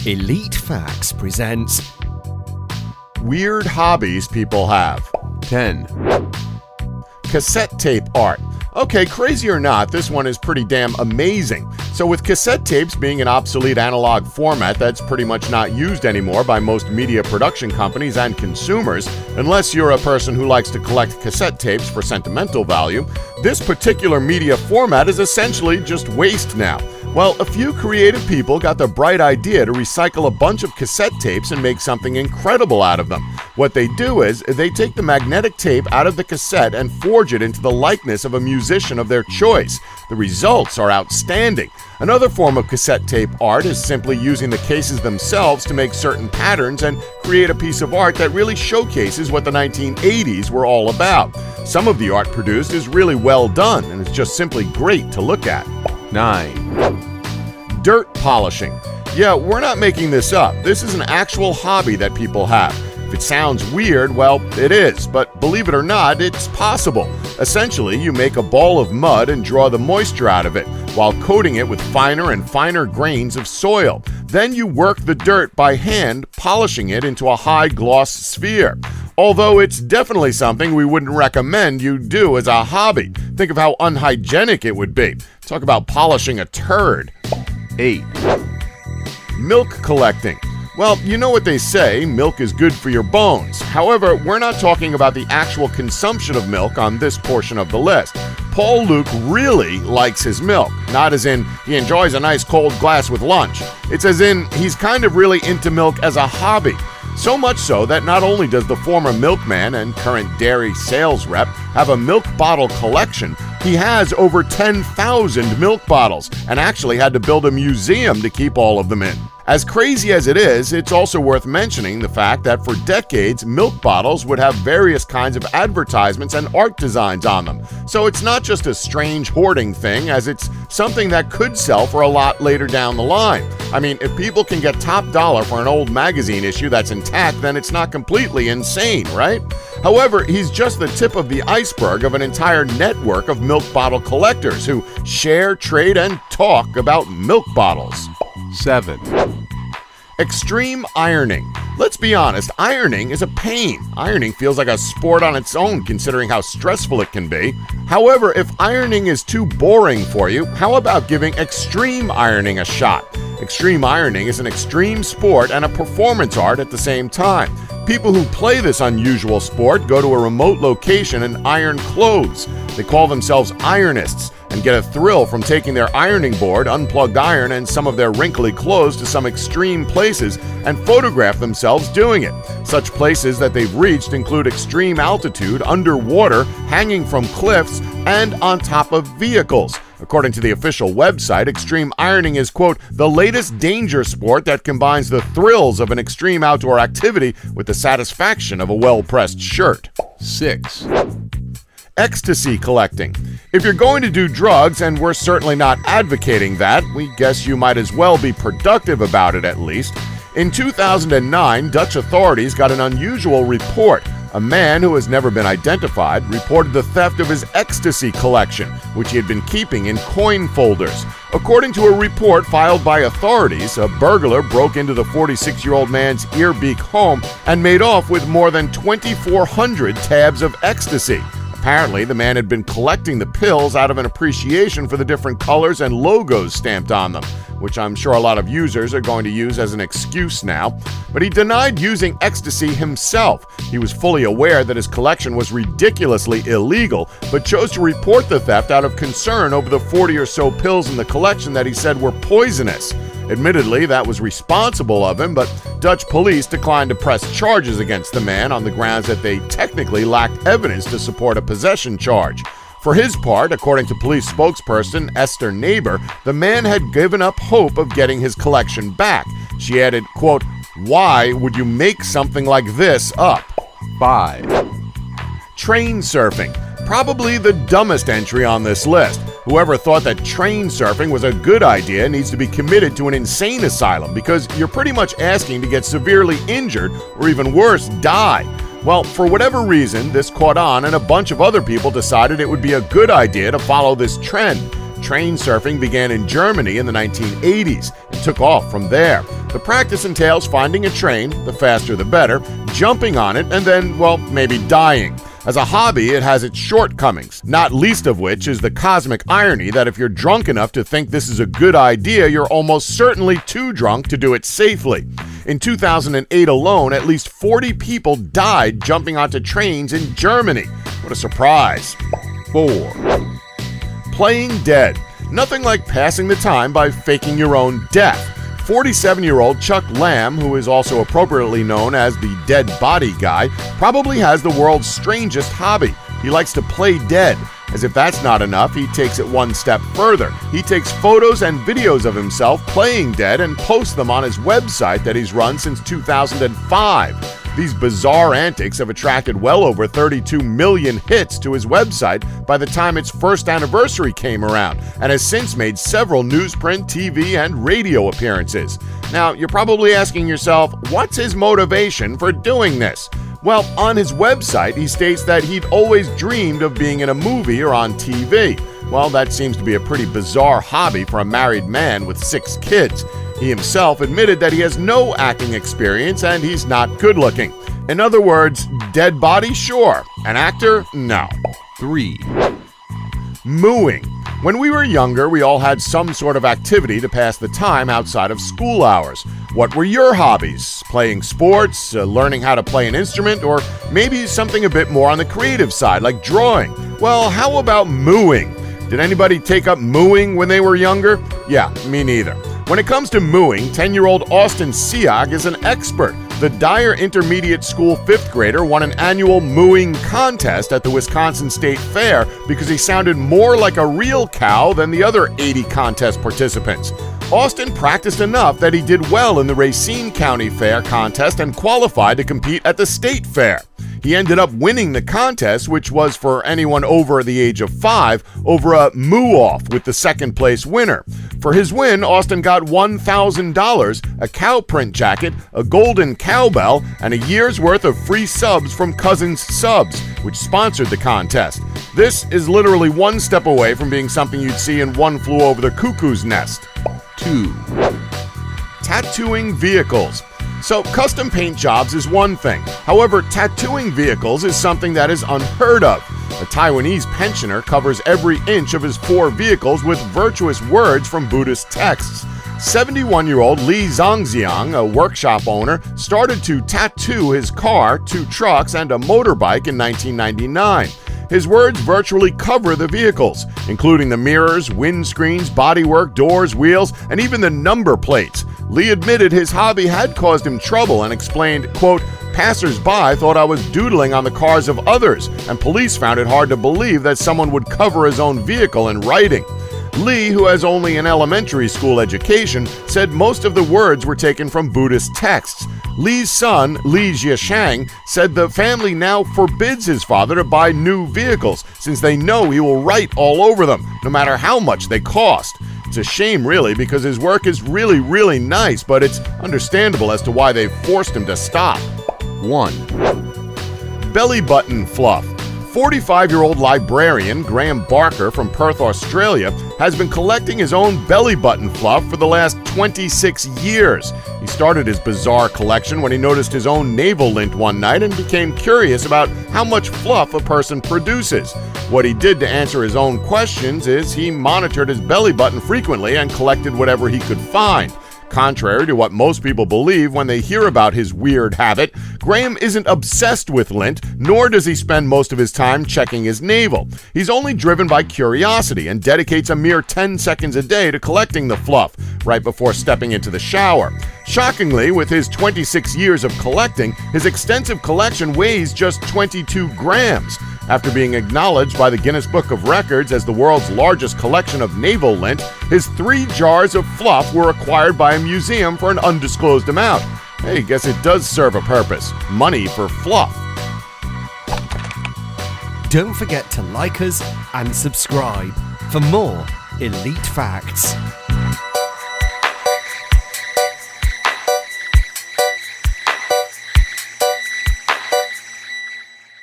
Elite Facts presents Weird hobbies people have. 10. Cassette tape art. Okay, crazy or not, this one is pretty damn amazing. So with cassette tapes being an obsolete analog format that's pretty much not used anymore by most media production companies and consumers, unless you're a person who likes to collect cassette tapes for sentimental value, this particular media format is essentially just waste now. Well, a few creative people got the bright idea to recycle a bunch of cassette tapes and make something incredible out of them. What they do is, they take the magnetic tape out of the cassette and forge it into the likeness of a musician of their choice. The results are outstanding. Another form of cassette tape art is simply using the cases themselves to make certain patterns and create a piece of art that really showcases what the 1980s were all about. Some of the art produced is really well done, and it's just simply great to look at. 9. Dirt polishing. Yeah, we're not making this up. This is an actual hobby that people have. If it sounds weird, well, it is, but believe it or not, it's possible. Essentially, you make a ball of mud and draw the moisture out of it, while coating it with finer and finer grains of soil. Then you work the dirt by hand, polishing it into a high-gloss sphere. Although it's definitely something we wouldn't recommend you do as a hobby. Think of how unhygienic it would be. Talk about polishing a turd. 8. Milk collecting. Well, you know what they say, milk is good for your bones. However, we're not talking about the actual consumption of milk on this portion of the list. Paul Luke really likes his milk, not as in he enjoys a nice cold glass with lunch. It's as in he's kind of really into milk as a hobby. So much so that not only does the former milkman and current dairy sales rep have a milk bottle collection, he has over 10,000 milk bottles and actually had to build a museum to keep all of them in. As crazy as it is, it's also worth mentioning the fact that for decades, milk bottles would have various kinds of advertisements and art designs on them. So it's not just a strange hoarding thing, as it's something that could sell for a lot later down the line. I mean, if people can get top dollar for an old magazine issue that's intact, then it's not completely insane, right? However, he's just the tip of the iceberg of an entire network of milk bottle collectors who share, trade, and talk about milk bottles. 7. Extreme ironing. Let's be honest, ironing is a pain. Ironing feels like a sport on its own considering how stressful it can be. However, if ironing is too boring for you, how about giving extreme ironing a shot? Extreme ironing is an extreme sport and a performance art at the same time. People who play this unusual sport go to a remote location and iron clothes. They call themselves ironists and get a thrill from taking their ironing board, unplugged iron, and some of their wrinkly clothes to some extreme places and photograph themselves doing it. Such places that they've reached include extreme altitude, underwater, hanging from cliffs, and on top of vehicles. According to the official website, extreme ironing is, quote, the latest danger sport that combines the thrills of an extreme outdoor activity with the satisfaction of a well-pressed shirt. 6. Ecstasy collecting. If you're going to do drugs, and we're certainly not advocating that, we guess you might as well be productive about it at least. In 2009, Dutch authorities got an unusual report. A man who has never been identified reported the theft of his ecstasy collection, which he had been keeping in coin folders. According to a report filed by authorities, a burglar broke into the 46-year-old man's Eerbeek home and made off with more than 2,400 tabs of ecstasy. Apparently, the man had been collecting the pills out of an appreciation for the different colors and logos stamped on them, which I'm sure a lot of users are going to use as an excuse now. But he denied using ecstasy himself. He was fully aware that his collection was ridiculously illegal, but chose to report the theft out of concern over the 40 or so pills in the collection that he said were poisonous. Admittedly, that was responsible of him, but Dutch police declined to press charges against the man on the grounds that they technically lacked evidence to support a possession charge. For his part, according to police spokesperson Esther Neighbor, the man had given up hope of getting his collection back. She added, quote, "Why would you make something like this up?" 5. Train surfing. Probably the dumbest entry on this list. Whoever thought that train surfing was a good idea needs to be committed to an insane asylum, because you're pretty much asking to get severely injured or even worse, die. Well, for whatever reason, this caught on and a bunch of other people decided it would be a good idea to follow this trend. Train surfing began in Germany in the 1980s and took off from there. The practice entails finding a train, the faster the better, jumping on it, and then, well, maybe dying. As a hobby, it has its shortcomings, not least of which is the cosmic irony that if you're drunk enough to think this is a good idea, you're almost certainly too drunk to do it safely. In 2008 alone, at least 40 people died jumping onto trains in Germany. What a surprise. 4, Playing dead. Nothing like passing the time by faking your own death. 47-year-old Chuck Lamb, who is also appropriately known as the dead body guy, probably has the world's strangest hobby. He likes to play dead. As if that's not enough, he takes it one step further. He takes photos and videos of himself playing dead and posts them on his website that he's run since 2005. These bizarre antics have attracted well over 32 million hits to his website by the time its first anniversary came around, and has since made several newsprint, TV, and radio appearances. Now, you're probably asking yourself, what's his motivation for doing this? Well, on his website, he states that he'd always dreamed of being in a movie or on TV. Well, that seems to be a pretty bizarre hobby for a married man with 6 kids. He himself admitted that he has no acting experience and he's not good looking. In other words, dead body, sure. An actor, no. 3, Mooing. When we were younger, we all had some sort of activity to pass the time outside of school hours. What were your hobbies? Playing sports, learning how to play an instrument, or maybe something a bit more on the creative side, like drawing? Well, how about mooing? Did anybody take up mooing when they were younger? Yeah, me neither. When it comes to mooing, 10-year-old Austin Siag is an expert. The Dyer Intermediate School 5th grader won an annual mooing contest at the Wisconsin State Fair because he sounded more like a real cow than the other 80 contest participants. Austin practiced enough that he did well in the Racine County Fair contest and qualified to compete at the State Fair. He ended up winning the contest, which was for anyone over the age of 5, over a moo-off with the second place winner. For his win, Austin got $1,000, a cow print jacket, a golden cowbell, and a year's worth of free subs from Cousins Subs, which sponsored the contest. This is literally one step away from being something you'd see in One Flew Over the Cuckoo's Nest. 2, Tattooing vehicles. So, custom paint jobs is one thing. However, tattooing vehicles is something that is unheard of. A Taiwanese pensioner covers every inch of his 4 vehicles with virtuous words from Buddhist texts. 71-year-old Li Zongxiang, a workshop owner, started to tattoo his car, 2 trucks, and a motorbike in 1999. His words virtually cover the vehicles, including the mirrors, windscreens, bodywork, doors, wheels, and even the number plates. Lee admitted his hobby had caused him trouble and explained, quote, "Passers-by thought I was doodling on the cars of others, and police found it hard to believe that someone would cover his own vehicle in writing." Lee, who has only an elementary school education, said most of the words were taken from Buddhist texts. Lee's son, Li Jiashang, said the family now forbids his father to buy new vehicles since they know he will write all over them, no matter how much they cost. It's a shame, really, because his work is really nice, but it's understandable as to why they've forced him to stop. 1, Belly button fluff. 45-year-old librarian Graham Barker from Perth, Australia, has been collecting his own belly button fluff for the last 26 years. He started his bizarre collection when he noticed his own navel lint one night and became curious about how much fluff a person produces. What he did to answer his own questions is he monitored his belly button frequently and collected whatever he could find. Contrary to what most people believe when they hear about his weird habit, Graham isn't obsessed with lint, nor does he spend most of his time checking his navel. He's only driven by curiosity and dedicates a mere 10 seconds a day to collecting the fluff, right before stepping into the shower. Shockingly, with his 26 years of collecting, his extensive collection weighs just 22 grams. After being acknowledged by the Guinness Book of Records as the world's largest collection of navel lint, his 3 jars of fluff were acquired by a museum for an undisclosed amount. Hey, guess it does serve a purpose. Money for fluff. Don't forget to like us and subscribe for more elite facts.